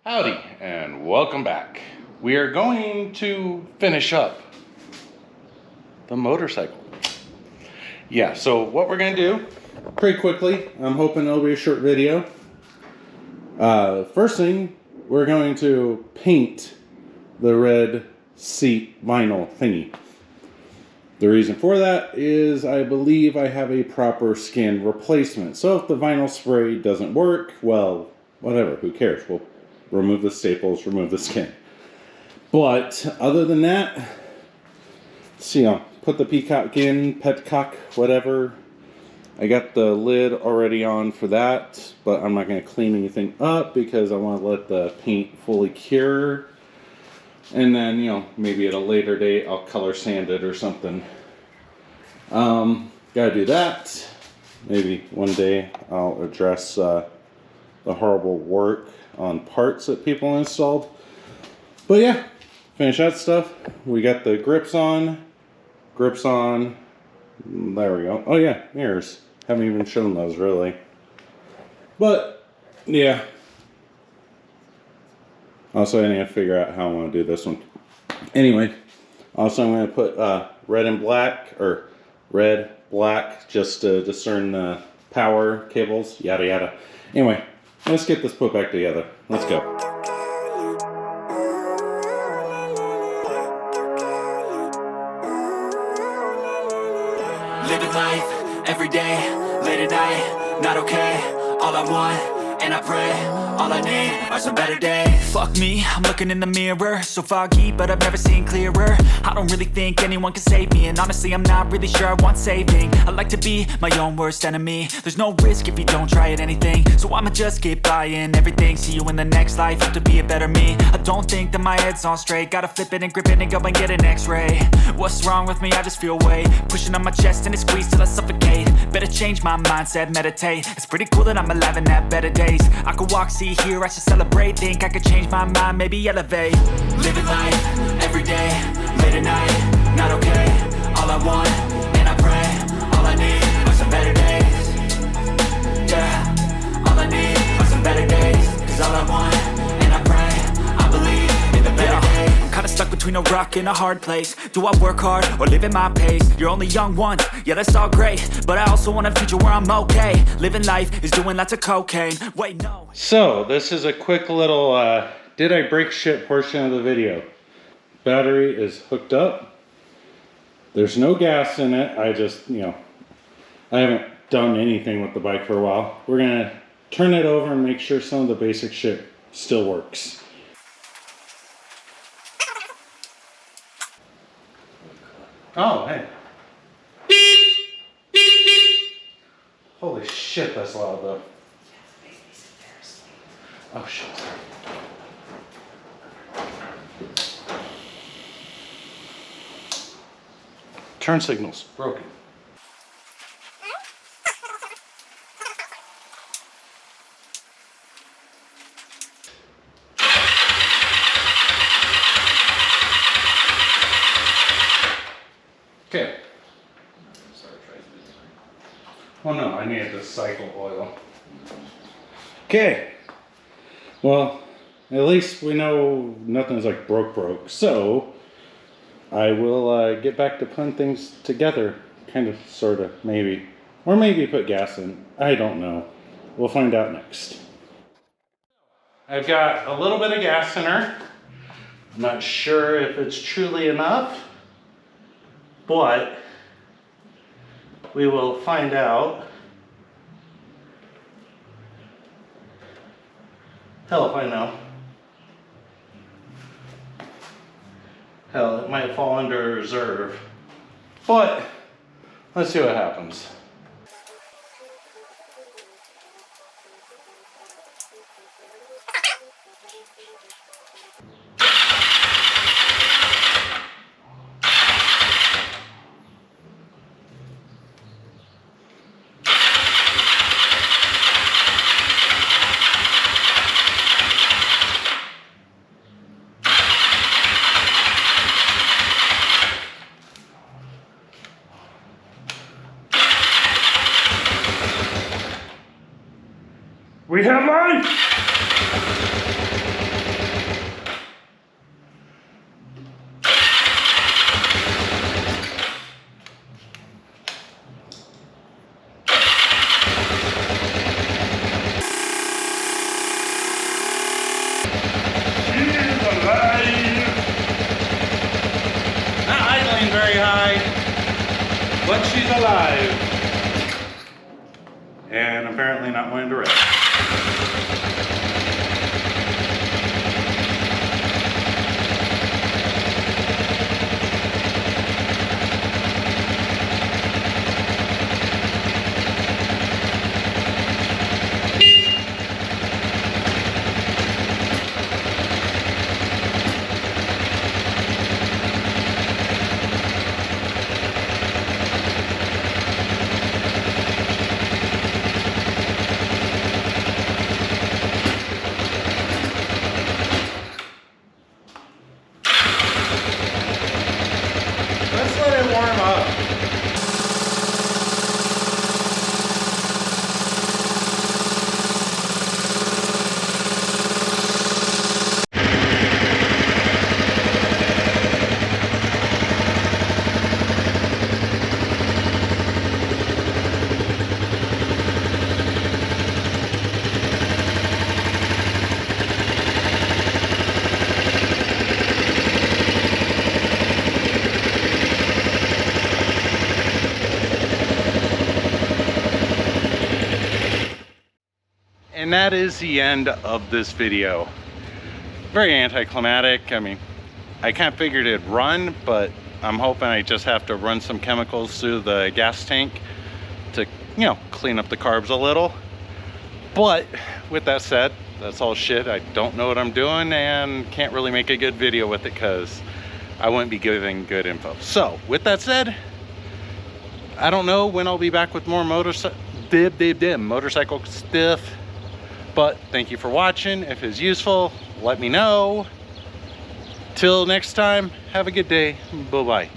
Howdy, and welcome back. We are going to finish up the motorcycle. Yeah, so what we're going to do, pretty quickly, I'm hoping it'll be a short video. First thing, we're going to paint the red seat vinyl thingy. The reason for that is I believe I have a proper skin replacement. So if the vinyl spray doesn't work, well, whatever, who cares? We'll remove the staples, remove the skin. But other than that, see, I'll put the peacock in, petcock, whatever. I got the lid already on for that, but I'm not going to clean anything up because I want to let the paint fully cure. And then, you know, maybe at a later date I'll color sand it or something. Gotta do that. Maybe one day I'll address the horrible work on parts that people installed. But yeah, finish that stuff. We got the grips on. There we go. Oh yeah, mirrors. Haven't even shown those really. But yeah. Also, I need to figure out how I want to do this one. Anyway, also I'm going to put red and black, or red, black, just to discern the power cables, yada yada. Anyway, let's get this put back together. Let's go. Living life, every day, late at night, not okay. All I want, and I pray, all I need are some better days. Fuck me, I'm looking in the mirror, so foggy, but I've never seen clearer. I don't really think anyone can save me, and honestly I'm not really sure I want saving. I like to be my own worst enemy. There's no risk if you don't try at anything, so I'ma just keep buying everything. See you in the next life, have to be a better me. I don't think that my head's on straight, gotta flip it and grip it and go and get an x-ray. What's wrong with me? I just feel weight pushing on my chest and it squeezes till I suffocate. Better change my mindset, meditate. It's pretty cool that I'm alive and have better days. I could walk, see, hear, I should celebrate. Think I could change my mind, maybe elevate. Living life, every day, late at night, not okay. All I want, and I pray, all I need are some better days. Yeah, all I need are some better days. Cause all I want, and I pray, I believe in the better days. I'm kinda stuck between a rock and a hard place. Do I work hard or live at my pace? You're only young once, yeah that's all great, but I also want a future where I'm okay. Living life is doing lots of cocaine. Wait, no. So this is a quick little did I break shit portion of the video. Battery is hooked up. There's no gas in it. I just, you know, I haven't done anything with the bike for a while. We're gonna turn it over and make sure some of the basic shit still works. Oh, hey. Holy shit, that's loud though. Oh shit. Turn signals broken. Okay. Oh no, I needed this cycle oil. Okay. Well, at least we know nothing's like broke. So I will get back to putting things together. Kind of, sort of, maybe. Or maybe put gas in. I don't know. We'll find out next. I've got a little bit of gas in her. I'm not sure if it's truly enough, but we will find out. Hell if I know. Hell, it might fall under reserve. But let's see what happens. We have life! very high, but she's alive. And apparently not wanting to rest. Let's let it warm up. And that is the end of this video. Very anticlimactic. I mean, I kind of figured it'd run, but I'm hoping I just have to run some chemicals through the gas tank to, you know, clean up the carbs a little. But with that said, that's all shit. I don't know what I'm doing and can't really make a good video with it because I wouldn't be giving good info. So with that said, I don't know when I'll be back with more motorcycle stuff. But thank you for watching. If it's useful, let me know. Till next time, have a good day. Bye-bye.